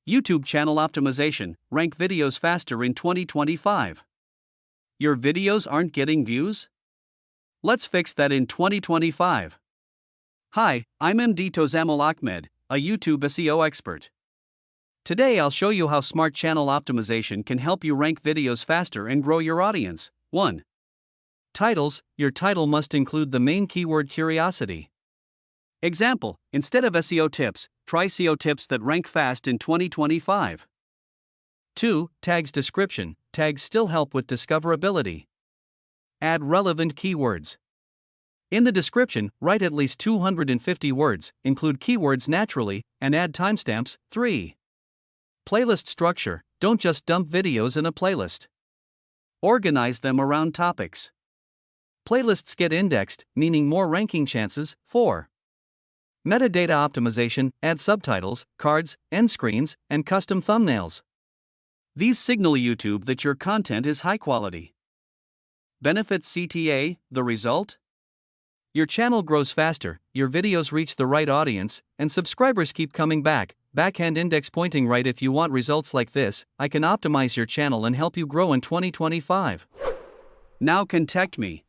YouTube channel optimization, rank videos faster in 2025. Your videos aren't getting views? Let's fix that in 2025. Hi, I'm MD Tozamal Ahmed, a YouTube SEO expert. Today I'll show you how smart channel optimization can help you rank videos faster and grow your audience. 1. Titles. Your title must include the main keyword curiosity. Example, instead of SEO tips, try SEO tips that rank fast in 2025. 2. Tags. Description. Tags still help with discoverability. Add relevant keywords. In the description, write at least 250 words, include keywords naturally, and add timestamps. 3. Playlist structure. Don't just dump videos in a playlist. Organize them around topics. Playlists get indexed, meaning more ranking chances. 4. Metadata optimization. Add subtitles, cards, end screens, and custom thumbnails. These signal YouTube that your content is high quality. Benefits CTA. The result? Your channel grows faster, your videos reach the right audience, and subscribers keep coming back. Backhand index pointing right. If you want results like this, I can optimize your channel and help you grow in 2025. Now contact me.